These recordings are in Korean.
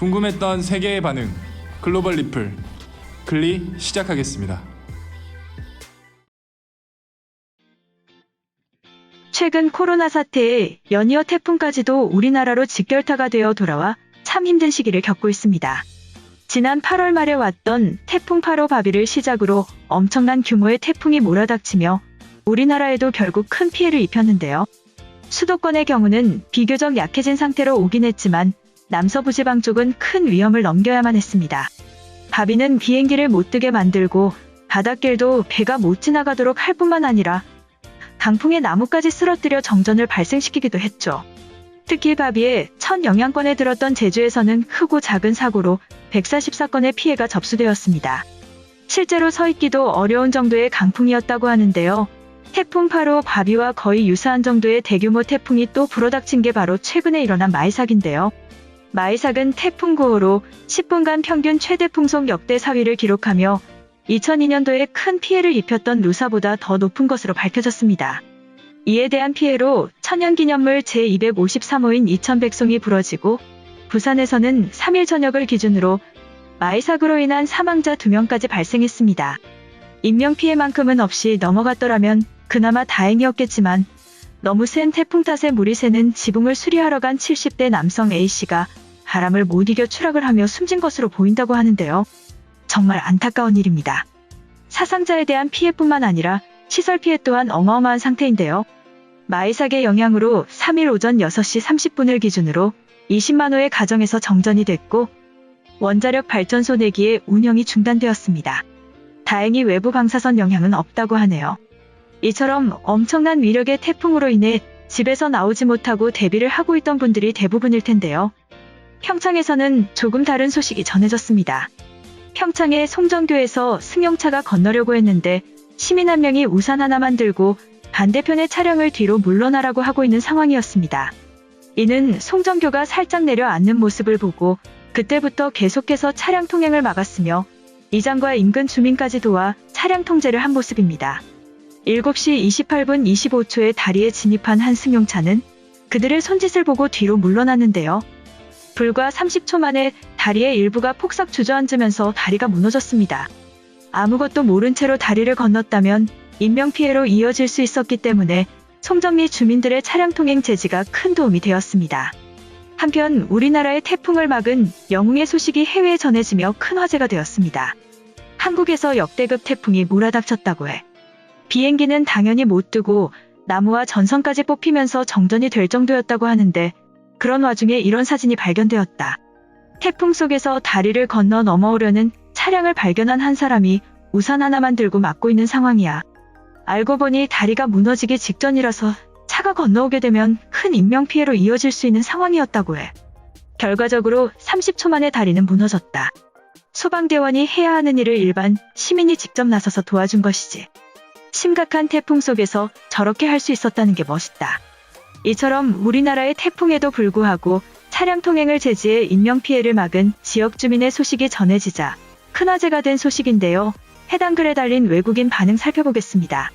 궁금했던 세계의 반응, 글로벌 리플, 글리 시작하겠습니다. 최근 코로나 사태에 연이어 태풍까지도 우리나라로 직결타가 되어 돌아와 참 힘든 시기를 겪고 있습니다. 지난 8월 말에 왔던 태풍 8호 바비를 시작으로 엄청난 규모의 태풍이 몰아닥치며 우리나라에도 결국 큰 피해를 입혔는데요. 수도권의 경우는 비교적 약해진 상태로 오긴 했지만 남서부 지방 쪽은 큰 위험을 넘겨야만 했습니다. 바비는 비행기를 못 뜨게 만들고 바닷길도 배가 못 지나가도록 할 뿐만 아니라 강풍에 나무까지 쓰러뜨려 정전을 발생시키기도 했죠. 특히 바비의 첫 영향권에 들었던 제주에서는 크고 작은 사고로 144건의 피해가 접수되었습니다. 실제로 서 있기도 어려운 정도의 강풍이었다고 하는데요. 태풍 8호 바비와 거의 유사한 정도의 대규모 태풍이 또 불어닥친 게 바로 최근에 일어난 마이삭인데요. 마이삭은 태풍 9호로 10분간 평균 최대 풍속 역대 4위를 기록하며 2002년도에 큰 피해를 입혔던 루사보다 더 높은 것으로 밝혀졌습니다. 이에 대한 피해로 천연기념물 제253호인 이천백송이 부러지고 부산에서는 3일 저녁을 기준으로 마이삭으로 인한 사망자 2명까지 발생했습니다. 인명피해만큼은 없이 넘어갔더라면 그나마 다행이었겠지만 너무 센 태풍 탓에 물이 새는 지붕을 수리하러 간 70대 남성 A씨가 바람을 못 이겨 추락을 하며 숨진 것으로 보인다고 하는데요. 정말 안타까운 일입니다. 사상자에 대한 피해뿐만 아니라 시설 피해 또한 어마어마한 상태인데요. 마이삭의 영향으로 3일 오전 6시 30분을 기준으로 20만 호의 가정에서 정전이 됐고 원자력 발전소 4기의 운영이 중단되었습니다. 다행히 외부 방사선 영향은 없다고 하네요. 이처럼 엄청난 위력의 태풍으로 인해 집에서 나오지 못하고 대비를 하고 있던 분들이 대부분일 텐데요. 평창에서는 조금 다른 소식이 전해졌습니다. 평창의 송정교에서 승용차가 건너려고 했는데 시민 한 명이 우산 하나만 들고 반대편의 차량을 뒤로 물러나라고 하고 있는 상황이었습니다. 이는 송정교가 살짝 내려앉는 모습을 보고 그때부터 계속해서 차량 통행을 막았으며 이장과 인근 주민까지 도와 차량 통제를 한 모습입니다. 7시 28분 25초에 다리에 진입한 한 승용차는 그들의 손짓을 보고 뒤로 물러났는데요. 불과 30초 만에 다리의 일부가 폭삭 주저앉으면서 다리가 무너졌습니다. 아무것도 모른 채로 다리를 건넜다면 인명피해로 이어질 수 있었기 때문에 송정리 주민들의 차량 통행 제지가 큰 도움이 되었습니다. 한편 우리나라의 태풍을 막은 영웅의 소식이 해외에 전해지며 큰 화제가 되었습니다. 한국에서 역대급 태풍이 몰아닥쳤다고 해. 비행기는 당연히 못 뜨고 나무와 전선까지 뽑히면서 정전이 될 정도였다고 하는데 그런 와중에 이런 사진이 발견되었다. 태풍 속에서 다리를 건너 넘어오려는 차량을 발견한 한 사람이 우산 하나만 들고 막고 있는 상황이야. 알고 보니 다리가 무너지기 직전이라서 차가 건너오게 되면 큰 인명피해로 이어질 수 있는 상황이었다고 해. 결과적으로 30초 만에 다리는 무너졌다. 소방대원이 해야 하는 일을 일반 시민이 직접 나서서 도와준 것이지. 심각한 태풍 속에서 저렇게 할 수 있었다는 게 멋있다. 이처럼 우리나라의 태풍에도 불구하고 차량 통행을 제지해 인명피해를 막은 지역 주민의 소식이 전해지자 큰 화제가 된 소식인데요. 해당 글에 달린 외국인 반응 살펴보겠습니다.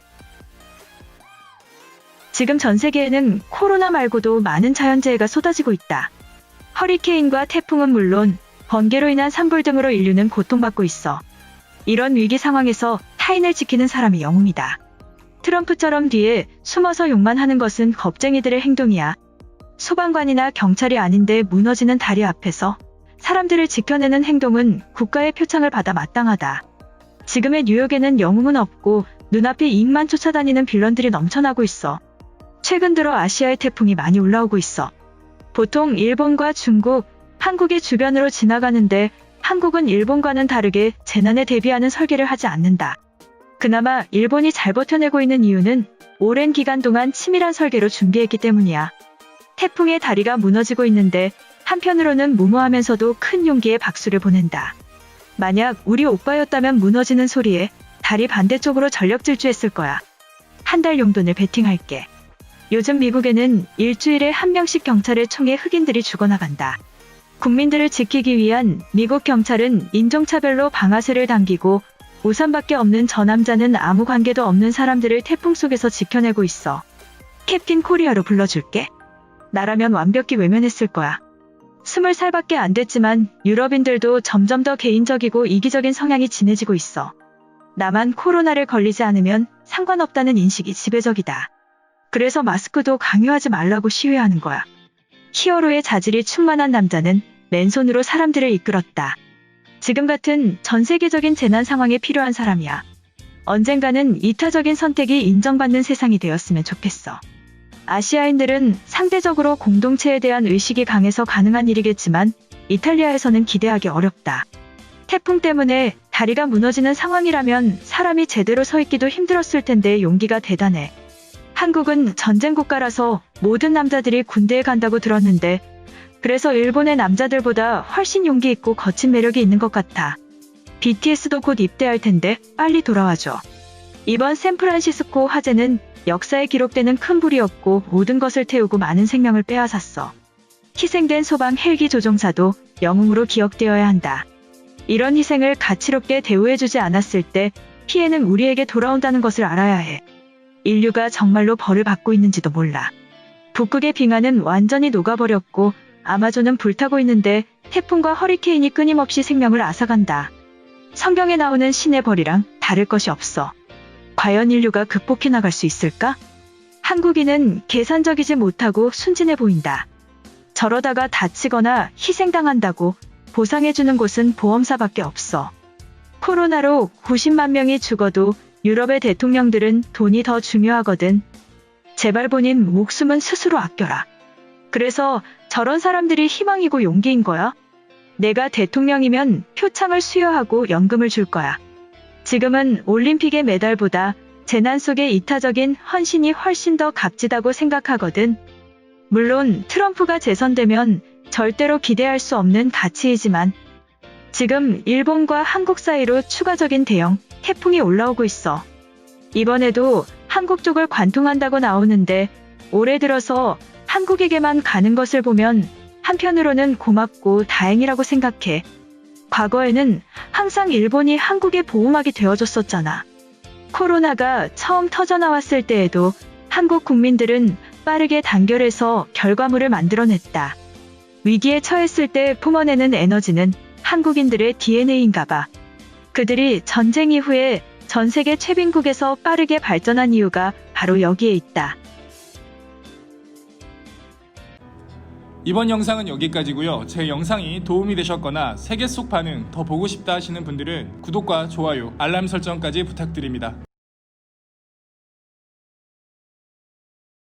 지금 전 세계에는 코로나 말고도 많은 자연재해가 쏟아지고 있다. 허리케인과 태풍은 물론 번개로 인한 산불 등으로 인류는 고통받고 있어. 이런 위기 상황에서 타인을 지키는 사람이 영웅이다. 트럼프처럼 뒤에 숨어서 욕만 하는 것은 겁쟁이들의 행동이야. 소방관이나 경찰이 아닌데 무너지는 다리 앞에서 사람들을 지켜내는 행동은 국가의 표창을 받아 마땅하다. 지금의 뉴욕에는 영웅은 없고 눈앞에 이익만 쫓아다니는 빌런들이 넘쳐나고 있어. 최근 들어 아시아의 태풍이 많이 올라오고 있어. 보통 일본과 중국, 한국의 주변으로 지나가는데 한국은 일본과는 다르게 재난에 대비하는 설계를 하지 않는다. 그나마 일본이 잘 버텨내고 있는 이유는 오랜 기간 동안 치밀한 설계로 준비했기 때문이야. 태풍의 다리가 무너지고 있는데 한편으로는 무모하면서도 큰 용기의 박수를 보낸다. 만약 우리 오빠였다면 무너지는 소리에 다리 반대쪽으로 전력 질주했을 거야. 한 달 용돈을 베팅할게. 요즘 미국에는 일주일에 한 명씩 경찰의 총에 흑인들이 죽어나간다. 국민들을 지키기 위한 미국 경찰은 인종차별로 방아쇠를 당기고 우산밖에 없는 저 남자는 아무 관계도 없는 사람들을 태풍 속에서 지켜내고 있어. 캡틴 코리아로 불러줄게. 나라면 완벽히 외면했을 거야. 20살밖에 안 됐지만 유럽인들도 점점 더 개인적이고 이기적인 성향이 진해지고 있어. 나만 코로나를 걸리지 않으면 상관없다는 인식이 지배적이다. 그래서 마스크도 강요하지 말라고 시위하는 거야. 히어로의 자질이 충만한 남자는 맨손으로 사람들을 이끌었다. 지금 같은 전 세계적인 재난 상황에 필요한 사람이야. 언젠가는 이타적인 선택이 인정받는 세상이 되었으면 좋겠어. 아시아인들은 상대적으로 공동체에 대한 의식이 강해서 가능한 일이겠지만 이탈리아에서는 기대하기 어렵다. 태풍 때문에 다리가 무너지는 상황이라면 사람이 제대로 서 있기도 힘들었을 텐데 용기가 대단해. 한국은 전쟁 국가라서 모든 남자들이 군대에 간다고 들었는데 그래서 일본의 남자들보다 훨씬 용기 있고 거친 매력이 있는 것 같아. BTS도 곧 입대할 텐데 빨리 돌아와줘. 이번 샌프란시스코 화재는 역사에 기록되는 큰 불이었고 모든 것을 태우고 많은 생명을 빼앗았어. 희생된 소방 헬기 조종사도 영웅으로 기억되어야 한다. 이런 희생을 가치롭게 대우해주지 않았을 때 피해는 우리에게 돌아온다는 것을 알아야 해. 인류가 정말로 벌을 받고 있는지도 몰라. 북극의 빙하는 완전히 녹아버렸고 아마존은 불타고 있는데 태풍과 허리케인이 끊임없이 생명을 앗아간다. 성경에 나오는 신의 벌이랑 다를 것이 없어. 과연 인류가 극복해 나갈 수 있을까? 한국인은 계산적이지 못하고 순진해 보인다. 저러다가 다치거나 희생당한다고 보상해주는 곳은 보험사밖에 없어. 코로나로 90만 명이 죽어도 유럽의 대통령들은 돈이 더 중요하거든. 제발 본인 목숨은 스스로 아껴라. 그래서 저런 사람들이 희망이고 용기인 거야. 내가 대통령이면 표창을 수여하고 연금을 줄 거야. 지금은 올림픽의 메달보다 재난 속의 이타적인 헌신이 훨씬 더 값지다고 생각하거든. 물론 트럼프가 재선되면 절대로 기대할 수 없는 가치이지만 지금 일본과 한국 사이로 추가적인 대형 태풍이 올라오고 있어. 이번에도 한국 쪽을 관통한다고 나오는데 올해 들어서 한국에게만 가는 것을 보면 한편으로는 고맙고 다행이라고 생각해. 과거에는 항상 일본이 한국의 보호막이 되어줬었잖아. 코로나가 처음 터져나왔을 때에도 한국 국민들은 빠르게 단결해서 결과물을 만들어냈다. 위기에 처했을 때 뿜어내는 에너지는 한국인들의 DNA인가 봐. 그들이 전쟁 이후에 전 세계 최빈국에서 빠르게 발전한 이유가 바로 여기에 있다. 이번 영상은 여기까지고요. 제 영상이 도움이 되셨거나 세계 속 반응 더 보고 싶다 하시는 분들은 구독과 좋아요, 알람 설정까지 부탁드립니다.